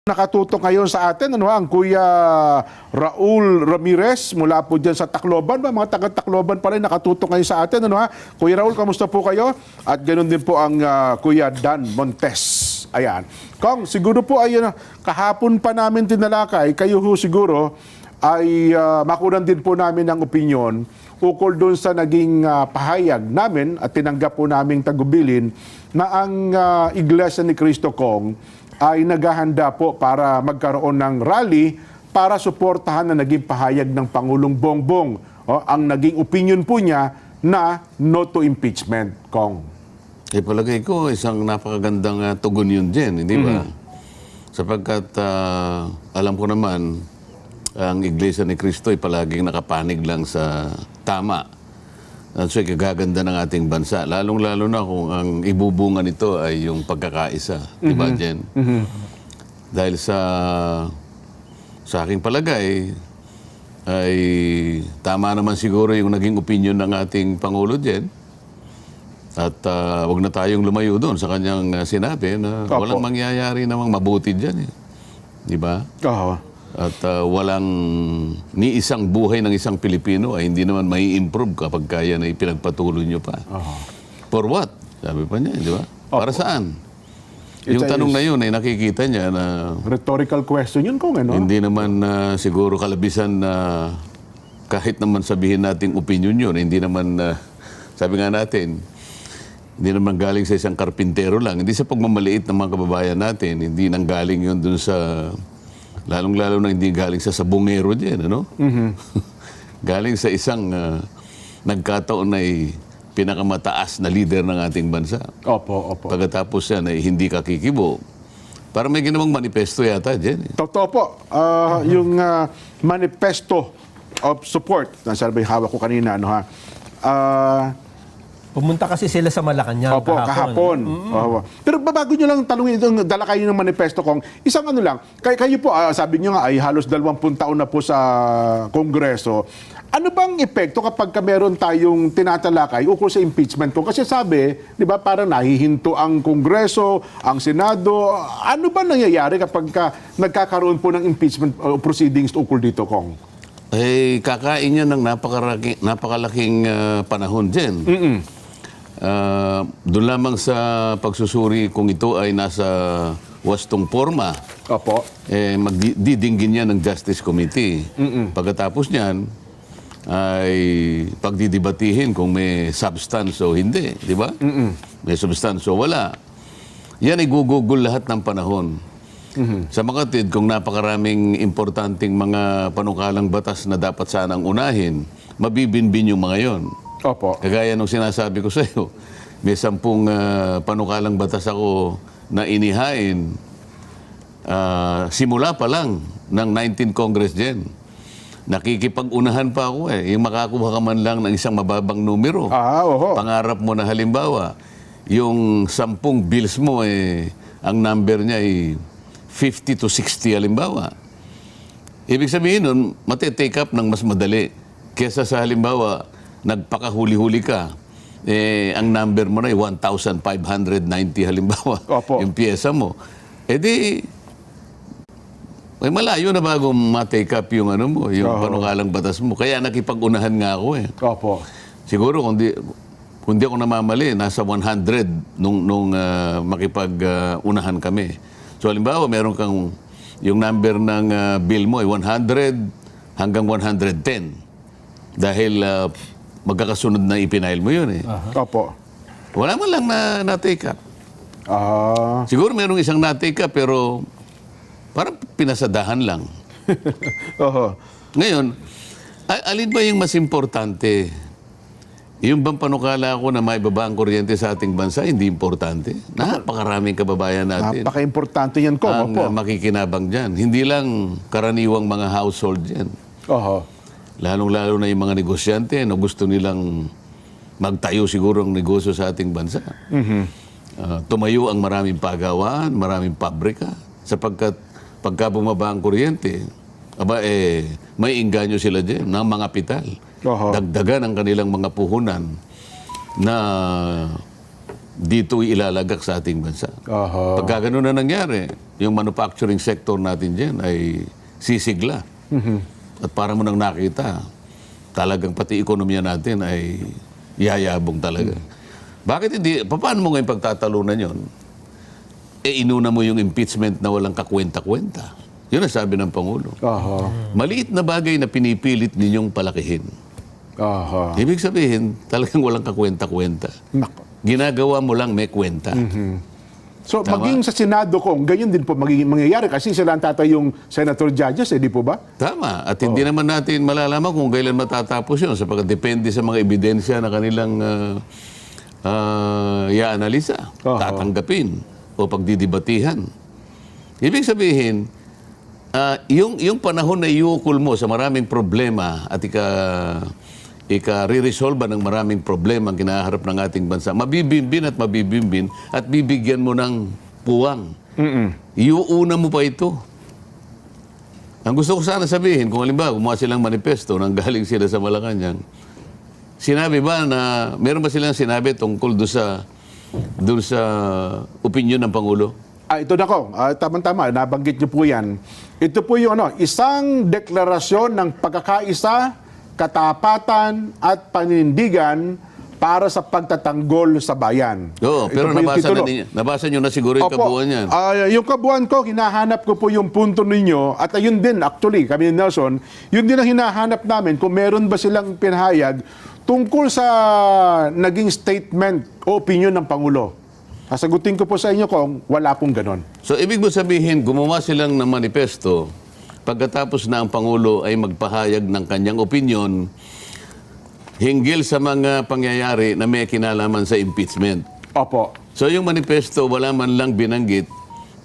Nakatutok ngayon sa atin ang Kuya Raul Ramirez mula po dyan sa Tacloban. Mga taga-Tacloban pa rin nakatutok ngayon sa atin. Kuya Raul, kamusta po kayo? At ganoon din po ang Kuya Dan Montes. Ayan. Kong, siguro po ayun, kahapon pa namin tinalakay, kayo ho siguro ay makunan din po namin ng opinyon ukol doon sa naging pahayag namin at tinanggap po naming tagubilin na ang Iglesia ni Cristo, Kong, ay naghahanda po para magkaroon ng rally para suportahan na naging pahayag ng Pangulong Bongbong. Ang naging opinion po niya na no to impeachment, Kong. Palagay ko, isang napakagandang tugon yun din, hindi ba? Sapagkat alam ko naman, ang Iglesia ni Cristo ay palaging nakapanig lang sa tama. At so, kagaganda ng ating bansa. Lalong-lalo na kung ang ibubunga nito ay yung pagkakaisa. Diba, Jen? Dahil sa aking palagay, ay tama naman siguro yung naging opinion ng ating Pangulo, Jen. At wag na tayong lumayo doon sa kanyang sinabi na walang mangyayari namang mabuti dyan. Diba? Oo. At walang ni isang buhay ng isang Pilipino ay hindi naman may improve kapag kaya na ipinagpatuloy nyo pa. For what? Sabi pa niya, di ba? Para saan? Yung tanong na yun ay nakikita niya na rhetorical question yun, Kong, ano? Hindi naman siguro kalabisan na kahit naman sabihin nating opinion yun, hindi naman, sabi nga natin, hindi naman galing sa isang karpintero lang. Hindi sa pagmamaliit ng mga kababayan natin, hindi nang galing yun dun sa lalong-lalo na hindi galing sa sabungero dyan, ano? Galing sa isang nagkataon na pinakamataas na leader ng ating bansa. Opo. Pagkatapos yan ay hindi kakikibo. Para may ginawang manifesto yata dyan. Totoo po. Yung manifesto of support, nasabi hawak ko kanina, ano ha? Pumunta kasi sila sa Malacanang kahapon. Pero bago nyo lang talungin itong dala kayo ng manifesto, Kong, isang ano lang, kayo po, sabi nyo nga ay halos 20 taon na po sa Kongreso. Ano bang epekto kapag meron tayong tinatalakay ukol sa impeachment ko? Kasi sabi, di ba, parang nahihinto ang Kongreso, ang Senado. Ano ba nangyayari kapag nagkakaroon po ng impeachment proceedings ukol dito, Kong? Kakain yan ng napakalaking panahon din. Doon lamang sa pagsusuri kung ito ay nasa wastong forma, magdidinggin yan ng Justice Committee. Pagkatapos niyan, ay pagdidibatihin kung may substance o hindi, di ba? May substance o wala. Yan ay gugugol lahat ng panahon. Sa makatid, kung napakaraming importanteng mga panukalang batas na dapat sanang unahin, mabibinbin yung mga yon. Kagaya nung sinasabi ko sa iyo, may 10 panukalang batas ako na inihain simula pa lang ng 19 Congress Gen. Nakikipag-unahan pa ako yung makakuha ka man lang ng isang mababang numero. Pangarap mo na halimbawa, yung 10 bills mo ang number niya ay 50 to 60 halimbawa. Ibig sabihin nun, mati-take up ng mas madali. Kesa sa halimbawa, nagpakahuli-huli ka, ang number mo na ay 1,590 halimbawa, yung pyesa mo. May malayo na bago ma-take up yung yung panukalang batas mo. Kaya nakipag-unahan nga ako Siguro kung di ako namamali, nasa 100 nung makipag-unahan kami. So halimbawa, meron kang yung number ng bill mo ay 100 hanggang 110. Dahil magkakasunod na ipinail mo yun Wala man lang na-take up. Siguro merong isang na-take up pero parang pinasadahan lang. Ngayon, alin ba yung mas importante? Yung bang panukala ko na may baba ang kuryente sa ating bansa, hindi importante. Napakaraming kababayan natin. Napaka-importante yan, Kong. Ang makikinabang dyan. Hindi lang karaniwang mga household dyan. Lalong-lalo na yung mga negosyante na gusto nilang magtayo siguro ng negosyo sa ating bansa. Tumayo ang maraming pagawaan, maraming pabrika, sapagkat pagka bumaba ang kuryente, may inganyo sila dyan ng mga kapital. Dagdagan ang kanilang mga puhunan na dito ilalagak sa ating bansa. Aha. Pagka ganun na nangyari, yung manufacturing sector natin dyan ay sisigla. At para mo nang nakita, talagang pati ekonomiya natin ay yayabong talaga. Bakit hindi, paano mo ngayon pagtatalunan yon? Inuna mo yung impeachment na walang kakwenta-kwenta. Yun ang sabi ng Pangulo. Aha. Maliit na bagay na pinipilit ninyong palakihin. Aha. Ibig sabihin, talagang walang kakwenta-kwenta. Nako. Ginagawa mo lang may kwenta. So, Tama. maging sa Senado ko, ganyan din po mangyayari kasi sila ang tatay yung senator judges, di po ba? Tama. At hindi naman natin malalaman kung kailan matatapos yun sapagkat depende sa mga ebidensya na kanilang i-analisa, tatanggapin o pagdidibatihan. Ibig sabihin, yung panahon na iukol mo sa maraming problema at ika-re-resolve ng maraming problema ang kinaharap ng ating bansa, mabibimbin at bibigyan mo ng puwang. Iuuna mo pa ito. Ang gusto ko sana sabihin, kung halimbawa gumawa silang manifesto nang galing sila sa Malacanang, sinabi ba na, meron ba silang sinabi tungkol doon sa opinion ng Pangulo? Ito na ko, tama-tama, nabanggit niyo po yan. Ito po yung isang deklarasyon ng pagkakaisa, katapatan at paninindigan para sa pagtatanggol sa bayan. Oo, pero Ito po yung titulo. nabasa nyo na siguro yung Opo, kabuuan yan. yung kabuuan ko, hinahanap ko po yung punto ninyo at ayun din, actually, kami ni Nelson, yun din ang hinahanap namin kung meron ba silang pinahayag tungkol sa naging statement o opinion ng Pangulo. Sasagutin ko po sa inyo kung wala pong ganon. So, ibig mo sabihin, gumawa silang ng manifesto pagkatapos na ang Pangulo ay magpahayag ng kanyang opinion hinggil sa mga pangyayari na may kinalaman sa impeachment. Opo. So, yung manifesto, wala man lang binanggit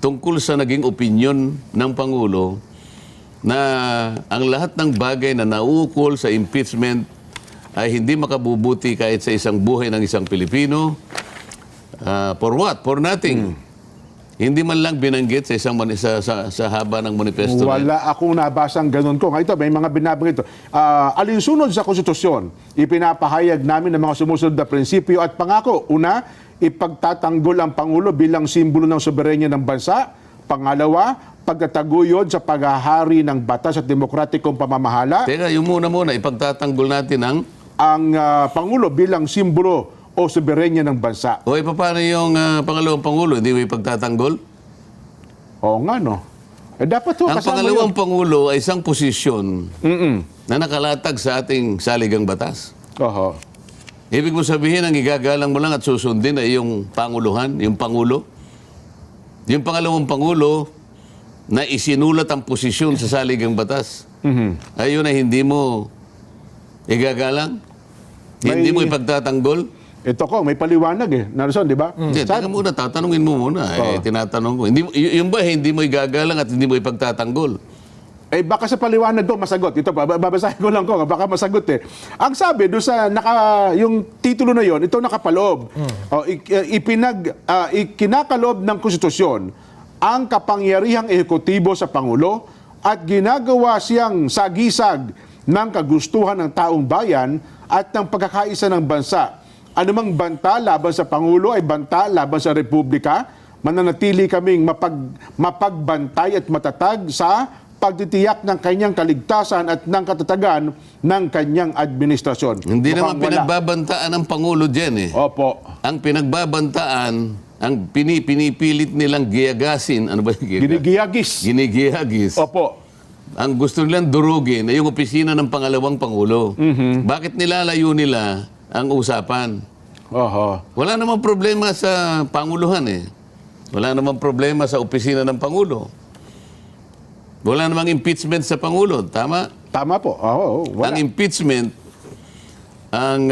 tungkol sa naging opinion ng Pangulo na ang lahat ng bagay na naukol sa impeachment ay hindi makabubuti kahit sa isang buhay ng isang Pilipino. For what? For nothing. Hindi man lang binanggit sa sa haba ng manifesto. Wala akong nabasang ganun ko. Ito, may mga binabanggit ito. Alinsunod sa konstitusyon, ipinapahayag namin ng mga sumusunod na prinsipyo at pangako. Una, ipagtatanggol ang Pangulo bilang simbolo ng soberenya ng bansa. Pangalawa, pagtataguyod sa paghahari ng batas at demokratikong pamamahala. Teka, yung muna, ipagtatanggol natin Ang Pangulo bilang simbolo o soberenya ng bansa. o paano yung pangalawang Pangulo? Hindi mo ipagtatanggol? Oo nga, no? Dapat ho, Ang kasama pangalawang yun. Pangulo ay isang posisyon na nakalatag sa ating saligang batas. Oho. Ibig mo sabihin, ang igagalang mo lang at susundin ay yung panguluhan, yung Pangulo. Yung pangalawang Pangulo na isinulat ang posisyon sa saligang batas. Ayun ay hindi mo igagalang? Hindi mo ipagtatanggol? Ito ko, may paliwanag Nelson, di ba? Hindi, teka muna, tatanungin mo muna. Tinatanong ko. Yung ba, hindi mo igagalang at hindi mo ipagtatanggol? Baka sa paliwanag ko masagot. Ito, babasahin ko lang ko, baka masagot Ang sabi doon sa yung titulo na yon, ito nakapaloob. Ikinakalob ng konstitusyon ang kapangyarihang ehekutibo sa Pangulo at ginagawa siyang sagisag ng kagustuhan ng taong bayan at ng pagkakaisa ng bansa. Anumang banta laban sa Pangulo ay banta laban sa Republika. Mananatili kaming mapagbantay at matatag sa pagtitiyak ng kanyang kaligtasan at ng katatagan ng kanyang administrasyon. Hindi naman Mukhang wala. pinagbabantaan ng Pangulo dyan Opo. Ang pinagbabantaan, ang pinipilit nilang giyagasin, ano ba yung Ginigiyagis. Ginigiyagis. Opo. Ang gusto nilang durugin ay yung opisina ng pangalawang Pangulo. Bakit nilalayo nila ang usapan? Oho. Wala namang problema sa Panguluhan Wala namang problema sa opisina ng Pangulo. Wala namang impeachment sa Pangulo. Tama? Tama po. Oo, wala. Ang impeachment, ang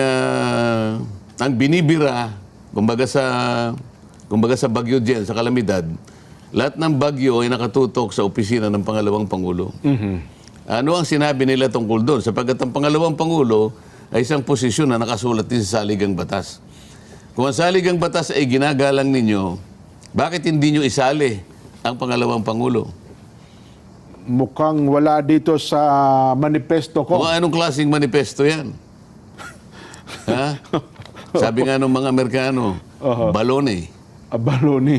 binibira, kumbaga sa bagyo dyan, sa kalamidad, lahat ng bagyo ay nakatutok sa opisina ng pangalawang Pangulo. Ano ang sinabi nila tungkol doon? Sapagkat ang pangalawang Pangulo ay isang posisyon na nakasulat din sa saligang batas. Kung ang saligang batas ay ginagalang ninyo, bakit hindi nyo isali ang pangalawang Pangulo? Mukhang wala dito sa manifesto ko. Kung anong klaseng manifesto yan? Ha? Sabi nga ng mga Amerikano, balone. Baloni.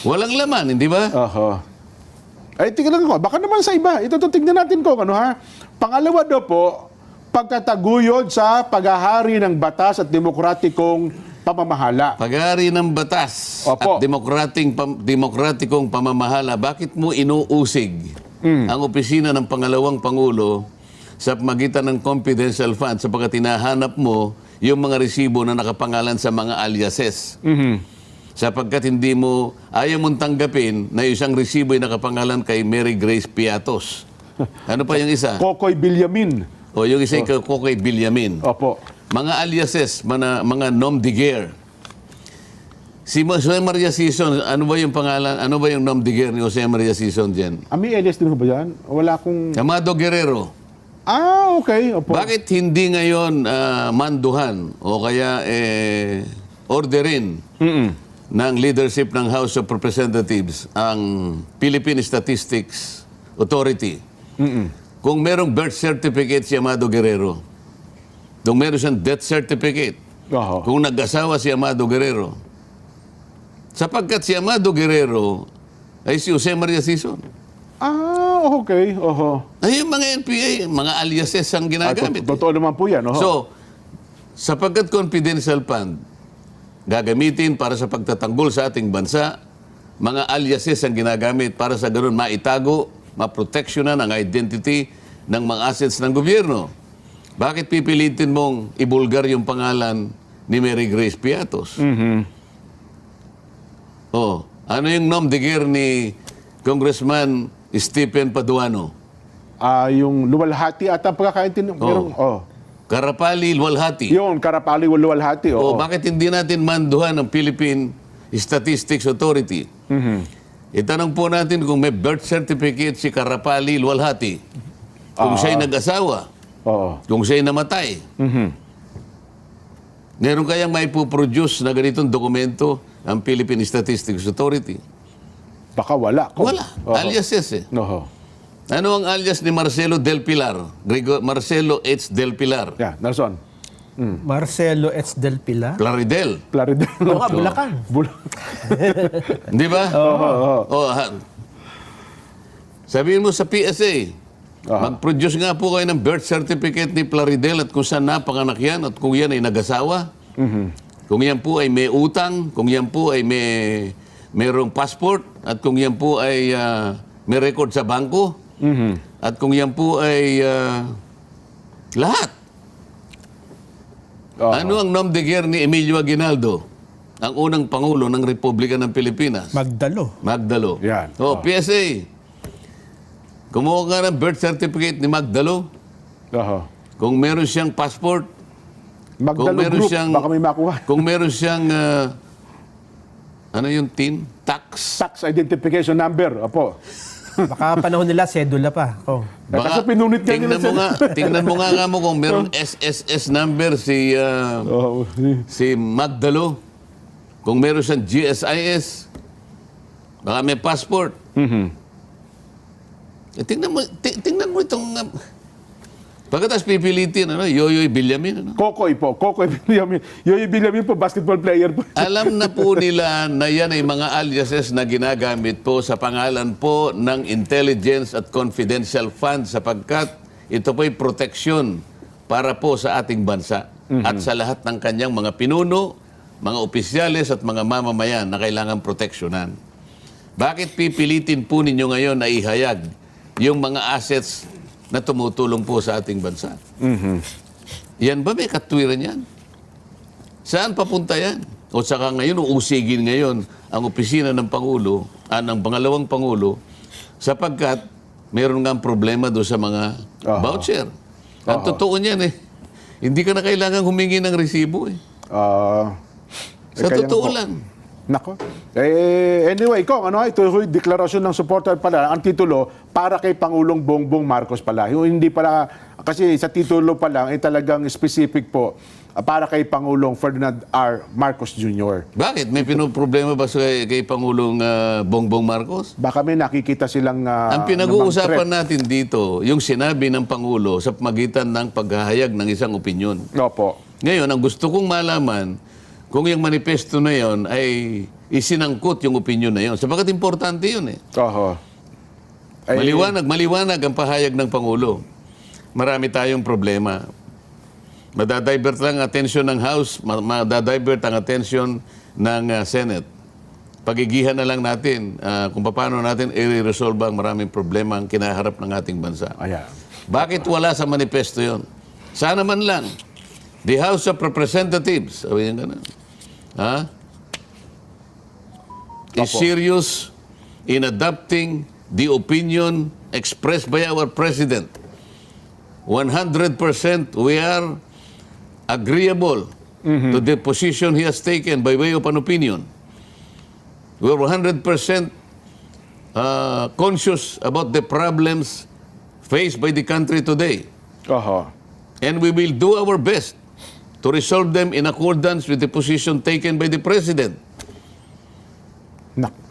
Walang laman, hindi ba? Ay, tingnan ko. Baka naman sa iba. Ito, tignan natin ko. Ano, ha? Pangalawa daw po, pagkataguyod sa paghahari ng batas at demokratikong pamamahala. Paghahari ng batas Opo. at demokratikong pamamahala, bakit mo inuusig ang opisina ng pangalawang Pangulo sa magitan ng confidential fund sapagkat hinahanap mo yung mga resibo na nakapangalan sa mga aliases? Sapagkat ayaw mong tanggapin na isang resibo ay nakapangalan kay Mary Grace Piatos. Ano pa yung isa? Kokoy Bilyamin. O yung isa kay Kokoy Bilyamin. Opo. Mga aliases, mga nom de guerre. Si Jose Maria Sison, ano ba yung pangalan? Ano ba yung nom de guerre ni Jose Maria Sison dyan? May alias din ba yan? Wala akong... Amado Guerrero. Okay. Opo. Bakit hindi ngayon manduhan o kaya orderin ng leadership ng House of Representatives ang Philippine Statistics Authority? Kung merong birth certificate si Amado Guerrero, kung meron siyang death certificate, kung nag-asawa si Amado Guerrero, sapagkat si Amado Guerrero ay si Jose Maria Sison. Okay. Ay, yung mga NPA, mga aliases ang ginagamit. Totoo naman po yan. So, sapagkat confidential fund, gagamitin para sa pagtatanggol sa ating bansa, mga aliases ang ginagamit para sa ganoon maitago, maproteksyonan ang identity ng mga assets ng gobyerno. Bakit pipilitin mong ibulgar yung pangalan ni Mary Grace Piatos? Ano yung nom de guerre ni Congressman Stephen Paduano? Yung luwalhati at ang pagkakaintindi. Karapali Luwalhati. Yun, Karapali Luwalhati. Bakit hindi natin manduhan ng Philippine Statistics Authority? Itanong po natin kung may birth certificate si Karapali Luwalhati. Kung siya'y nag-asawa. Kung siya'y namatay. Meron kayang may produce na ganitong dokumento ang Philippine Statistics Authority? Baka wala. Wala. Aliases Ano ang alias ni Marcelo Del Pilar? Marcelo H. Del Pilar. Nelson. Marcelo H. Del Pilar. Plaridel. Oo nga, Bulacan. Di ba? Sabihin mo sa PSA, mag-produce nga po kayo ng birth certificate ni Plaridel at kung saan napanganak yan at kung yan ay nag-asawa. Kung yan po ay may utang, kung yan po ay mayroong passport at kung yan po ay may record sa bangko at kung yan po ay lahat. Ano ang nom de guerre ni Emilio Aguinaldo, ang unang Pangulo ng Republika ng Pilipinas? Magdalo. Yan. PSA. Kumuha ka ng birth certificate ni Magdalo. Kung meron siyang passport, Magdalo Group, baka may makuha. Kung meron siyang, ano yung TIN? Tax Identification Number. Baka panahon nila, sedula pa. Kasi pinunit niya tingnan mo nga, tingnan mo nga mo kung meron SSS number si Magdalo. Kung meron siyang GSIS, baka may passport. Tingnan mo itong... Pagkatapos pipilitin, Yoyoy Bilyamin. Kokoy Bilyamin. Yoyoy Bilyamin po, basketball player po. Alam na po nila na yan ay mga aliases na ginagamit po sa pangalan po ng Intelligence at Confidential Fund sapagkat ito po'y proteksyon para po sa ating bansa at sa lahat ng kanyang mga pinuno, mga opisyales at mga mamamayan na kailangan proteksyonan. Bakit pipilitin po ninyo ngayon na ihayag yung mga assets na tumutulong po sa ating bansa? Yan ba may katwiran yan? Saan papunta yan? O saka ngayon, uusigin ngayon ang opisina ng Pangulo, ng pangalawang Pangulo, sapagkat meron nga problema doon sa mga voucher. Ang totoo niyan hindi ka na kailangan humingi ng resibo sa totoo lang. Nako. Anyway, Kong, ito yung deklarasyon ng supporter pala. Ang titulo, para kay Pangulong Bongbong Marcos pala. Yung hindi pala, kasi sa titulo pa lang, talagang specific po. para kay Pangulong Ferdinand R. Marcos Jr. Bakit? May pinoproblema ba kay Pangulong Bongbong Marcos? Baka may nakikita silang Ang pinag-uusapan natin dito, yung sinabi ng Pangulo sa pamagitan ng paghahayag ng isang opinyon. Opo. Ngayon, ang gusto kong malaman, kung yung manifesto na yon ay isinangkot yung opinyon na yon. Sapagat importante yun eh. Oho. Ay, Maliwanag ang pahayag ng Pangulo. Marami tayong problema. Madadivert lang ang atensyon ng House, madadivert ang atensyon ng Senate. Pagigihan na lang natin kung paano natin i-resolve ang maraming problema ang kinaharap ng ating bansa. ayan. Bakit wala sa manifesto yon? Sana man lang, the House of Representatives, sabi niya ganun, is Opo. serious in adopting the opinion expressed by our President. 100% we are agreeable to the position he has taken by way of an opinion. We are 100% conscious about the problems faced by the country today. Oho. And we will do our best to resolve them in accordance with the position taken by the President.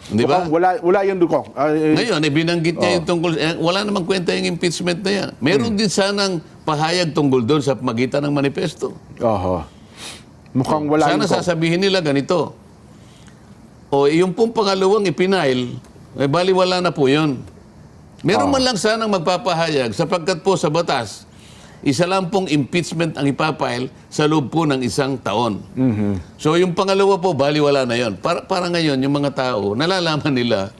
Di ba? Wala yan, Dukong. Ngayon, binanggit niya yung tungkol, wala namang kwenta yung impeachment na yan. Meron din sanang pahayag tungkol doon sa magitan ng manifesto. Oho. Mukhang wala Sana yun, Kong. sasabihin nila ganito. O yung pong pangalawang ipinail, baliwala na po yun. Meron man lang sanang magpapahayag sapagkat po sa batas, isa lang pong impeachment ang ipapail sa loob po ng 1 taon. So yung pangalawa po, baliwala na yun. Para ngayon, yung mga tao, nalalaman nila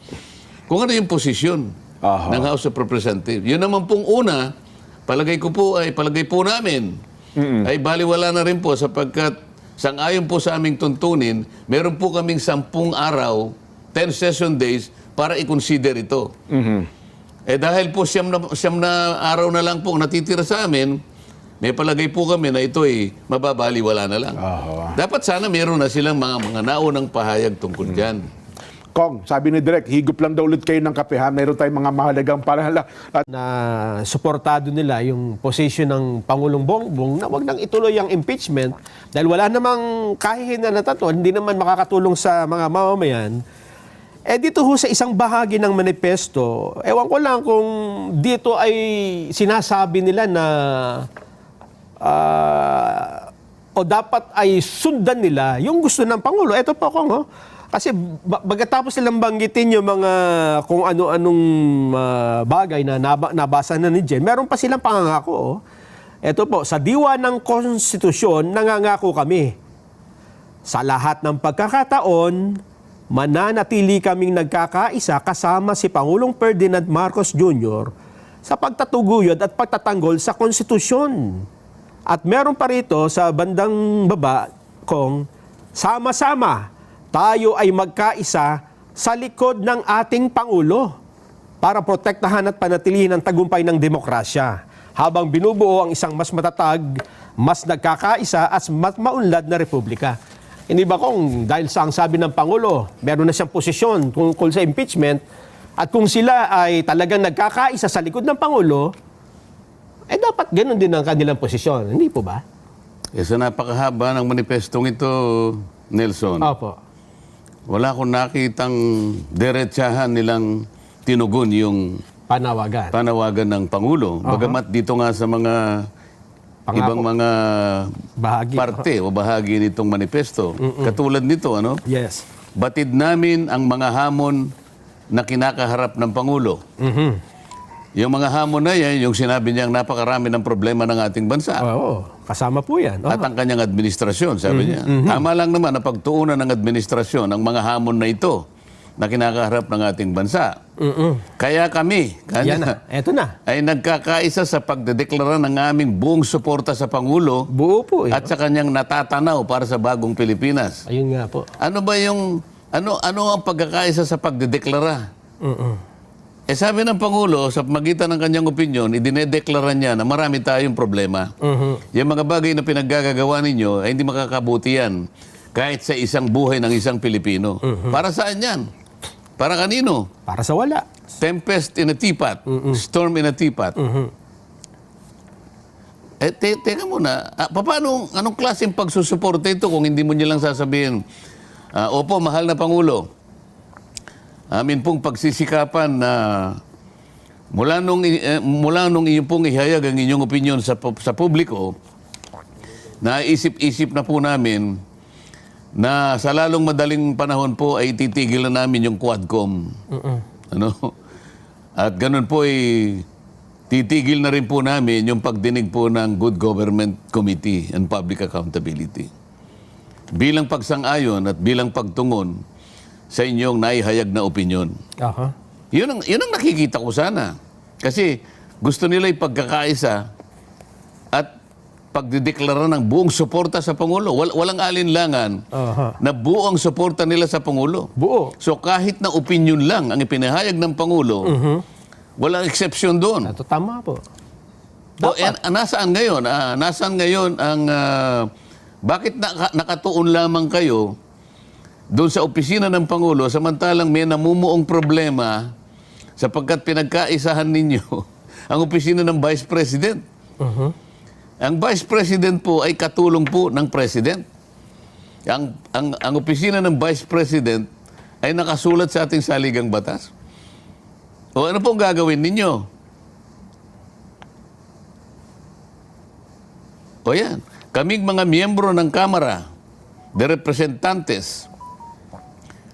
kung ano yung posisyon ng House of Representatives. Yun naman pong una, palagay po namin, ay baliwala na rin po sapagkat sang-ayon po sa aming tuntunin, meron po kaming 10 araw, 10 session days, para i-consider ito. Dahil po siyam na araw na lang po natitira sa amin, may palagay po kami na ito ay mababaliwala na lang. Dapat sana meron na silang mga naunang pahayag tungkol dyan. Kong, sabi ni Direk, higop lang daw ulit kayo ng kape, ha? Meron tayong mga mahalagang parahala. At Na suportado nila yung position ng Pangulong Bongbong na wag nang ituloy ang impeachment dahil wala namang kahihinatnan na tato, hindi naman makakatulong sa mga mamamayan. Dito ho sa isang bahagi ng manifesto, ewan ko lang kung dito ay sinasabi nila na o dapat ay sundan nila yung gusto ng Pangulo. Ito po Kong, kasi bagatapos nilang banggitin yung mga kung ano-anong bagay na nabasa na ni Jen, meron pa silang pangangako. Ito po, sa diwa ng konstitusyon, nangangako kami. Sa lahat ng pagkakataon, mananatili kaming nagkakaisa kasama si Pangulong Ferdinand Marcos Jr. sa pagtatuguyod at pagtatanggol sa konstitusyon. At meron pa rito sa bandang baba kung sama-sama tayo ay magkaisa sa likod ng ating Pangulo para protektahan at panatilihin ang tagumpay ng demokrasya habang binubuo ang isang mas matatag, mas nagkakaisa at mas maunlad na republika. Hindi ba kung dahil sa ang sabi ng Pangulo, meron na siyang posisyon tungkol sa impeachment at kung sila ay talagang nagkakaisa sa likod ng Pangulo, dapat ganun din ang kanilang posisyon. Hindi po ba? Sa napakahaba ng manifestong ito, Nelson, Opo. wala akong nakitang diretsahan nilang tinugon yung panawagan ng Pangulo. Bagamat dito nga sa mga ibang mga parte o bahagi nitong manifesto. Katulad nito, Yes. batid namin ang mga hamon na kinakaharap ng Pangulo. Yung mga hamon na yan, yung sinabi niyang napakarami ng problema ng ating bansa. Oo, kasama po yan. At ang kanyang administrasyon, sabi niya. Tama lang naman na pagtuunan ng administrasyon ang mga hamon na ito na kinakaharap ng ating bansa. Kaya kami, Yan na, eto na. ay nagkakaisa sa pagdedeklara ng aming buong suporta sa Pangulo Buo po at sa kanyang natatanaw para sa bagong Pilipinas. Ayun nga po. Ano ba yung, ano ang pagkakaisa sa pagdedeklara? Sabi ng Pangulo, sa magitan ng kanyang opinyon, idinedeklara niya na marami tayong problema. Yung mga bagay na pinaggagawa ninyo ay hindi makakabuti yan kahit sa isang buhay ng isang Pilipino. Para saan yan? Para kanino? Para sa wala. Tempest in a teapot. Storm in a teapot. Teka muna, paano, anong klaseng pagsusuporta ito kung hindi mo nilang sasabihin, opo, mahal na Pangulo, amin pong pagsisikapan na mula nung iyong pong ihayag ang inyong opinion sa publiko, naisip-isip na po namin na sa lalong madaling panahon po ay titigil na namin yung Quadcom. Ano? At ganun po ay titigil na rin po namin yung pagdinig po ng Good Government Committee and Public Accountability. Bilang pagsang-ayon at bilang pagtungon sa inyong naihayag na opinion. Aha. Yun ang nakikita ko sana. Kasi gusto nila ipagkakaisa at pagdideklara ng buong suporta sa Pangulo. Walang alinlangan Aha. na buong suporta nila sa Pangulo. Buo. So kahit na opinion lang ang ipinahayag ng Pangulo, walang exception doon. Ito tama po. Nasaan ngayon? Nasaan ngayon ang... bakit nakatuon lamang kayo doon sa opisina ng Pangulo samantalang may namumuong problema sapagkat pinagkaisahan ninyo ang opisina ng Vice President? Ang Vice President po ay katulong po ng President. Ang opisina ng Vice President ay nakasulat sa ating saligang batas. O ano pong gagawin ninyo? O yan, kaming mga miyembro ng Kamara de Representantes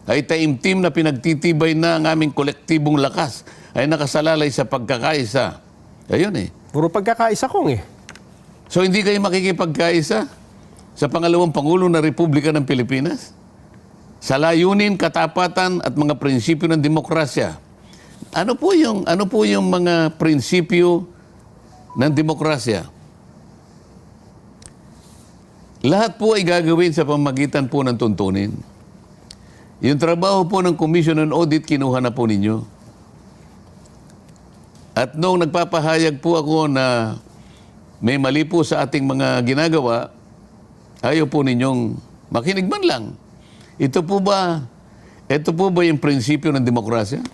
ay taimtim na pinagtitibay na ang aming kolektibong lakas ay nakasalalay sa pagkakaisa. Ayun eh. Puro pagkakaisa kong eh. So hindi kayo makikipagkaisa sa pangalawang Pangulo ng Republika ng Pilipinas? Sa layunin, katapatan at mga prinsipyo ng demokrasya. Ano po yung mga prinsipyo ng demokrasya? Lahat po ay gagawin sa pamamagitan po ng tuntunin. Yung trabaho po ng Commission on Audit, kinuha na po ninyo. At noong nagpapahayag po ako na may mali po sa ating mga ginagawa, ayaw po ninyong makinig man lang. Ito po ba yung prinsipyo ng demokrasya?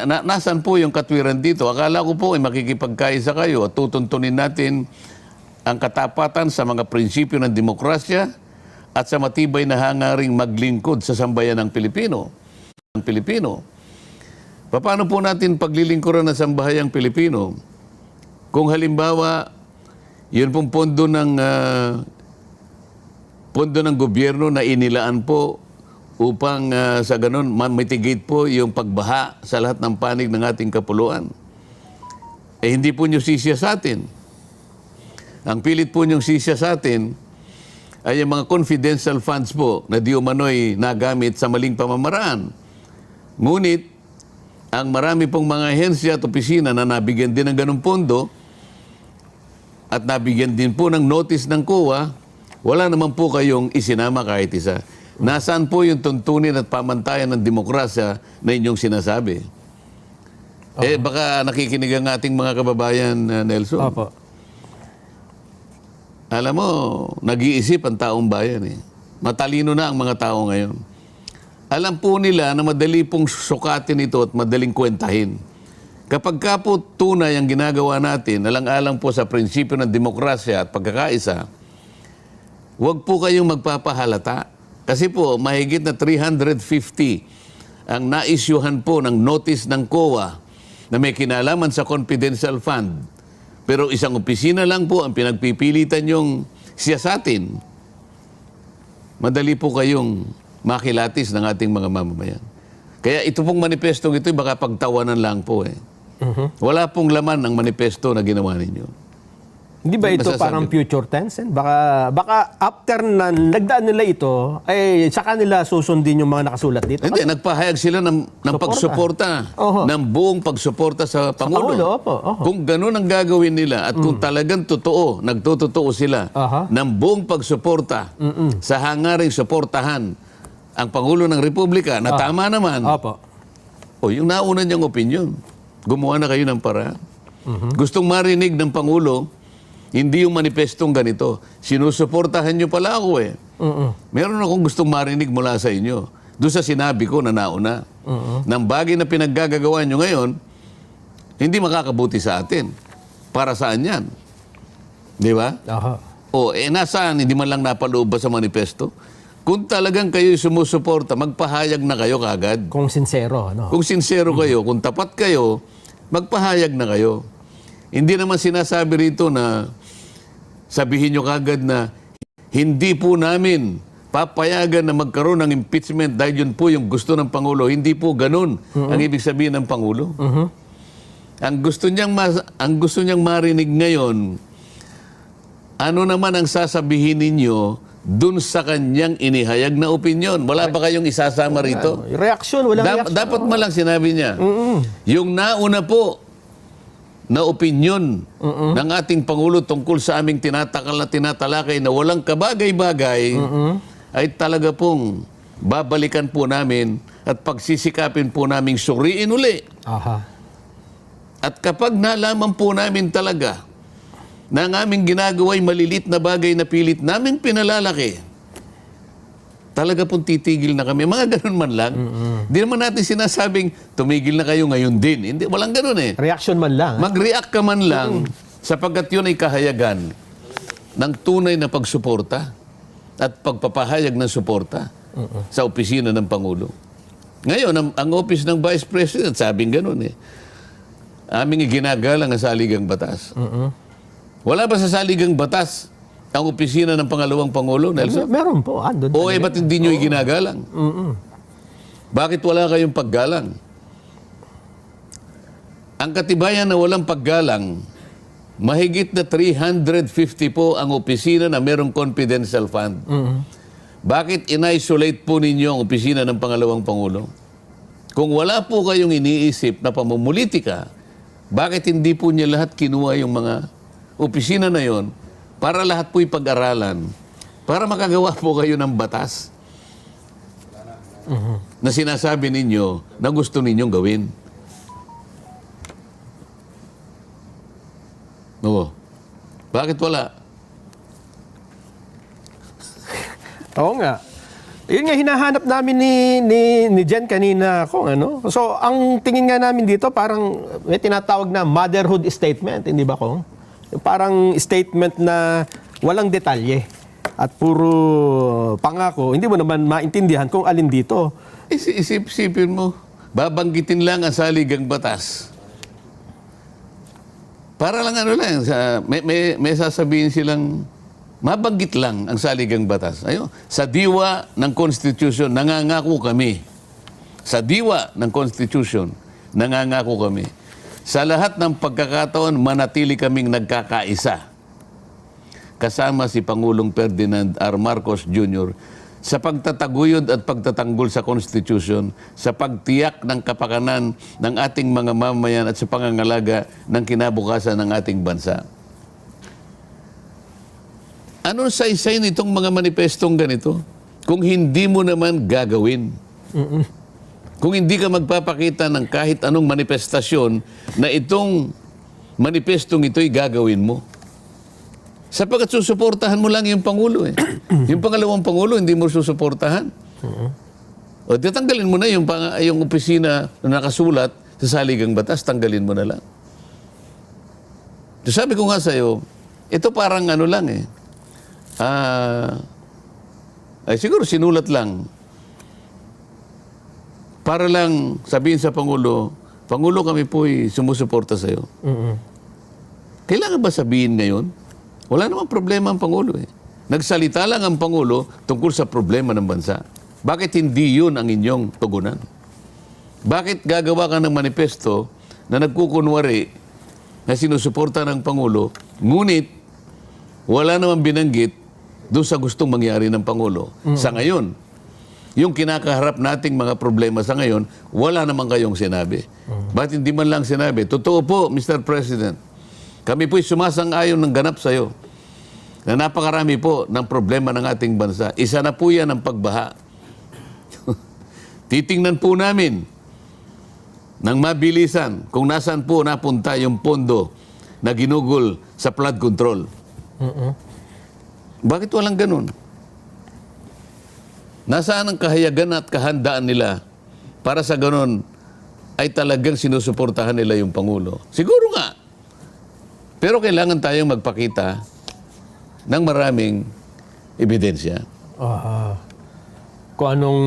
Nasaan po yung katwiran dito? Akala ko po ay makikipagkaisa kayo at tutuntunin natin ang katapatan sa mga prinsipyo ng demokrasya at sa matibay na hangaring maglingkod sa sambayan ng Pilipino. Paano po natin paglilingkuran ng sambahayang Pilipino? Kung halimbawa, yun pong pondo ng gobyerno na inilaan po upang sa ganun mitigate po yung pagbaha sa lahat ng panig ng ating kapuluan. Hindi po nyo sisya sa atin. Ang pilit po nyong sisya sa atin ay yung mga confidential funds po na di umano'y nagamit sa maling pamamaraan. Ngunit, ang marami pong mga ahensya at opisina na nabigyan din ng ganung pondo at nabigyan din po ng notice ng COA, wala naman po kayong isinama kahit isa. Nasaan po yung tuntunin at pamantayan ng demokrasya na inyong sinasabi? Baka nakikinig ang ating mga kababayan, Nelson. Opo. Alam mo, nag-iisip ang taong bayan eh. Matalino na ang mga tao ngayon. Alam po nila na madali pong sukatin ito at madaling kwentahin. Kapag ka po tunay ang ginagawa natin, alang-alang po sa prinsipyo ng demokrasya at pagkakaisa, huwag po kayong magpapahalata. Kasi po, mahigit na 350 ang naisyuhan po ng notice ng COA na may kinalaman sa confidential fund. Pero isang opisina lang po ang pinagpipilitan yung siyasatin. Madali po kayong makilatis ng ating mga mamamayan. Kaya ito pong manifestong ito, baka pagtawanan lang po eh. Wala pong laman ang manifesto na ginawa ninyo. Hindi ba ito parang future tense? Baka after na nagdaan nila ito, ay saka nila susundin yung mga nakasulat dito? Hindi, nagpahayag sila ng pagsuporta, ng buong pagsuporta sa Pangulo. Kung ganun ang gagawin nila at kung talagang totoo, nagtotoo sila ng buong pagsuporta sa hangaring suportahan ang Pangulo ng Republika na tama naman, yung nauna niyang opinion, gumawa na kayo ng paraan. Gustong marinig ng Pangulo, hindi yung manifestong ganito. Sinusuportahan nyo pala ako eh. Meron akong gustong marinig mula sa inyo. Doon sa sinabi ko na nauna. Ng bagay na pinaggagawa nyo ngayon, hindi makakabuti sa atin. para saan yan? Di ba? Aha. O, nasaan? Hindi man lang napaloob ba sa manifesto? Kung talagang kayo'y sumusuporta, magpahayag na kayo kagad. Kung sincero, ano? Kung sincero kayo, kung tapat kayo, magpahayag na kayo. Hindi naman sinasabi rito na sabihin nyo kagad na hindi po namin papayagan na magkaroon ng impeachment dahil yun po yung gusto ng Pangulo. Hindi po ganun ang ibig sabihin ng Pangulo. Ang gusto niyang marinig ngayon, ano naman ang sasabihin ninyo dun sa kanyang inihayag na opinyon? Wala ba kayong isasama rito? Reaksyon, walang reaksyon. Dapat malang sinabi niya. Yung nauna po na opinyon ng ating Pangulo tungkol sa aming tinatalakay na walang kabagay-bagay ay talaga pong babalikan po namin at pagsisikapin po naming suriin uli. Aha. At kapag nalaman po namin talaga na ang aming ginagawa'y malilit na bagay na pilit naming pinalalaki, talaga pong titigil na kami. Mga ganun man lang. Hindi naman natin sinasabing tumigil na kayo ngayon din. Hindi, walang ganun eh. Reaksyon man lang. Mag-react ka man lang sapagkat yun ay kahayagan ng tunay na pagsuporta at pagpapahayag ng suporta sa opisina ng Pangulo. Ngayon, ang office ng Vice President, sabing ganun eh. Aming iginagalang ang saligang batas. Wala ba sa saligang batas ang opisina ng pangalawang Pangulo, Nelson? Meron po. Andun. O ba't hindi nyo iginagalang? Bakit wala kayong paggalang? Ang katibayan na walang paggalang, mahigit na 350 po ang opisina na merong confidential fund. Bakit in-isolate po ninyo ang opisina ng pangalawang Pangulo? Kung wala po kayong iniisip na pamumulitika, bakit hindi po niya lahat kinuha yung mga opisina na yon para lahat po'y pag-aralan, para makagawa po kayo ng batas na sinasabi ninyo na gusto ninyong gawin? Oo. Bakit wala? Oo nga. Yun nga hinahanap namin ni Jen kanina kung ano. So, ang tingin nga namin dito parang may tinatawag na motherhood statement, hindi ba kung? Parang statement na walang detalye at puro pangako. Hindi mo naman maintindihan kung alin dito. Isipin mo, babanggitin lang ang saligang batas. Para lang ano lang, may sasabihin silang mabanggit lang ang saligang batas. Ayun, sa diwa ng Constitution, nangangako kami. Sa diwa ng Constitution, nangangako kami. Sa lahat ng pagkakataon, manatili kaming nagkakaisa. Kasama si Pangulong Ferdinand R. Marcos Jr. sa pagtataguyod at pagtatanggol sa Constitution, sa pagtiyak ng kapakanan ng ating mga mamayan at sa pangangalaga ng kinabukasan ng ating bansa. Ano sa-isay nitong mga manifestong ganito? Kung hindi mo naman gagawin. Kung hindi ka magpapakita ng kahit anong manifestasyon na itong manifestong ito'y gagawin mo. Sapagkat susuportahan mo lang yung Pangulo eh. Yung pangalawang Pangulo, hindi mo susuportahan. O tanggalin mo na yung opisina na nakasulat sa saligang batas, tanggalin mo na lang. So sabi ko nga sa'yo, ito parang ano lang eh. Ay siguro sinulat lang. Para lang sabihin sa Pangulo, Pangulo kami po'y sumusuporta sa'yo. Kailangan ba sabihin ngayon? Wala namang problema ang Pangulo eh. Nagsalita lang ang Pangulo tungkol sa problema ng bansa. Bakit hindi yun ang inyong tugunan? Bakit gagawa ka ng manifesto na nagkukunwari na sinusuporta ng Pangulo, ngunit wala namang binanggit doon sa gustong mangyari ng Pangulo? Sa ngayon, yung kinakaharap nating mga problema sa ngayon, wala naman kayong sinabi. Bakit hindi man lang sinabi? Totoo po, Mr. President. Kami po'y sumasang-ayon ng ganap sa'yo na napakarami po ng problema ng ating bansa. Isa na po yan ang pagbaha. Titingnan po namin ng mabilisan kung nasaan po napunta yung pondo na ginugol sa flood control. Bakit walang ganun? Nasaan ang kahayagan at kahandaan nila para sa ganun ay talagang sinusuportahan nila yung Pangulo? Siguro nga, Pero kailangan tayong magpakita ng maraming ebidensya. Kung anong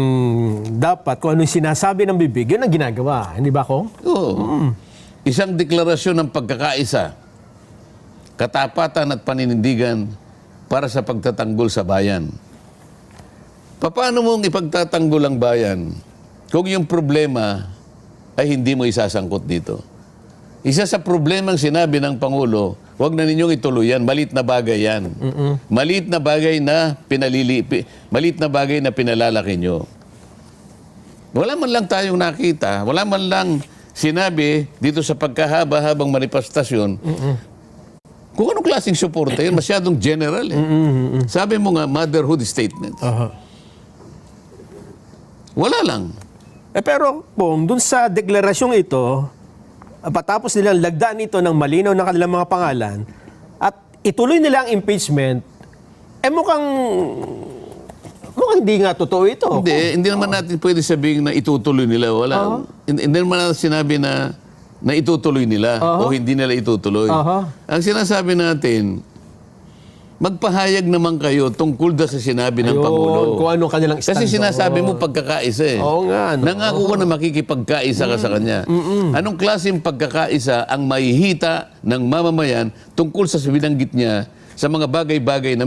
dapat, kung anong sinasabi ng bibig, yun ang ginagawa. Hindi ba, Kong? Oo. Isang deklarasyon ng pagkakaisa, katapatan at paninindigan para sa pagtatanggol sa bayan. Paano mong ipagtatanggol ang bayan kung yung problema ay hindi mo isasangkot dito? Isa sa problemang sinabi ng Pangulo, huwag na ninyong ituloy yan. Malit na bagay yan. Malit na bagay na malit na bagay na pinalalaki nyo. Wala man lang tayong nakita, wala man lang sinabi dito sa pagkahaba-habang manifestasyon, kung anong klaseng suporta yun, masyadong general. Sabi mo nga, motherhood statements. Wala lang. Pero, Pong, dun sa deklarasyong ito, patapos nilang lagdaan ito ng malinaw ng kanilang mga pangalan at ituloy nila ang impeachment, mukhang hindi nga totoo ito. Hindi naman natin pwede sabihin na itutuloy nila. Wala. Hindi naman natin sinabi na itutuloy nila o hindi nila itutuloy. Ang sinasabi natin, magpahayag naman kayo tungkol sa sinabi ng Pangulo. Kung anong kanilang stand. Kasi sinasabi mo pagkakaisa eh. Oo nga. No? Nangako ka na makikipagkaisa ka sa kanya. Anong klaseng pagkakaisa ang mahihita ng mamamayan tungkol sa binanggit niya sa mga bagay-bagay na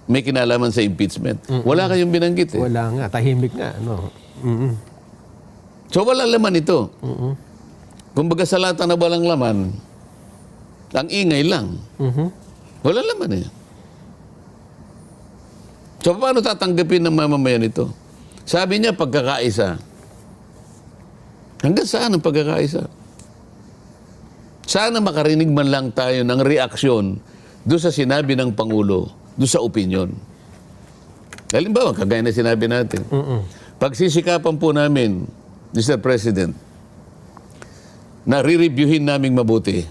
may kinalaman sa impeachment? Wala kayong binanggit eh. Wala nga. Tahimik nga. No? So wala laman ito. Kumbaga sa lata na walang laman, ang ingay lang. Wala laman eh. So paano tatanggapin ng mamamayan ito? Sabi niya pagkakaisa. Hanggang saan ang pagkakaisa? Sana makarinig man lang tayo ng reaksyon doon sa sinabi ng Pangulo, doon sa opinion. Halimbawa, kagaya na sinabi natin. Pagsisikapan po namin, Mr. President, na re-reviewin naming mabuti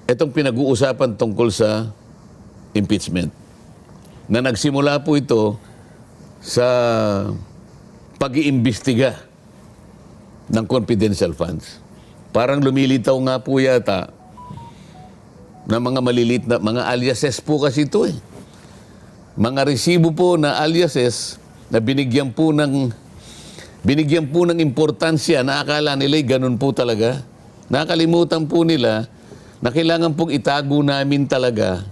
itong pinag-uusapan tungkol sa impeachment. Na nagsimula po ito sa pag-iimbestiga ng confidential funds. Parang lumilitaw nga po yata na mga malilit na mga aliases po kasi ito eh. Mga resibo po na aliases na binigyan po ng importansya na akala nila'y ganun po talaga. Nakalimutan po nila na kailangan pong itago namin talaga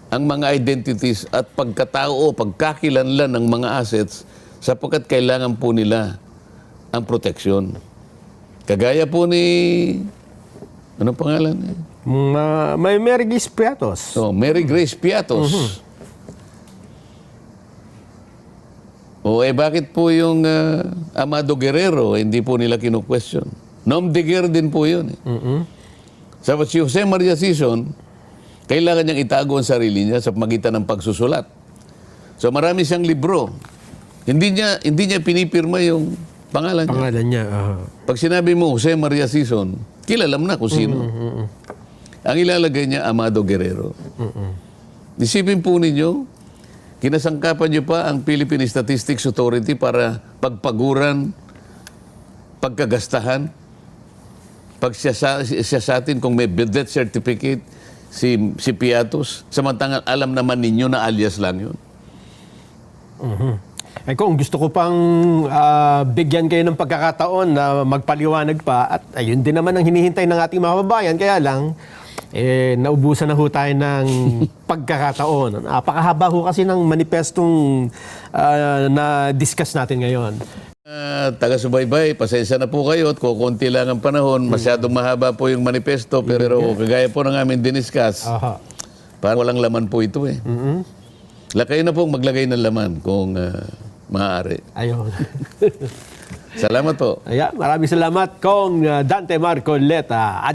ang mga identities at pagkatao o pagkakilanlan ng mga assets sapagkat kailangan po nila ang proteksyon. Kagaya po ni... Anong pangalan niya? May Mary Grace Piatos. Oh, Mary Grace Piatos. Bakit po yung Amado Guerrero hindi po nila kinu-question? Nom de guerre din po yun eh. Sabi si Jose Maria Sison, kailangan niyang itago ang sarili niya sa magitan ng pagsusulat. So marami siyang libro. Hindi niya pinipirma yung pangalan niya. Pangalan niya. Pag sinabi mo Jose Maria Sison, kilala mo na kung sino. Ang ilalagay niya, Amado Guerrero. Isipin po ninyo, kinasangkapan niyo pa ang Philippine Statistics Authority para pagpaguran, pagkagastahan, pagsiyasatin kung may death certificate si Piatos, samantangan alam naman ninyo na alias lang yun. Kung gusto ko pang bigyan kayo ng pagkakataon na magpaliwanag pa, at ayun din naman ang hinihintay ng ating mga kababayan, kaya lang, naubusan na ho tayo ng pagkakataon. Napakahaba ho kasi ng manifestong na-discuss natin ngayon. Taga-subaybay, pasensya na po kayo at kukunti lang ang panahon. Masyadong mahaba po yung manifesto, pero kagaya po ng amin diniscuss, parang walang laman po ito eh. Kayo na pong maglagay ng laman kung maaari. Ayun. Salamat po. Maraming salamat, Kong Dante Marcoleta.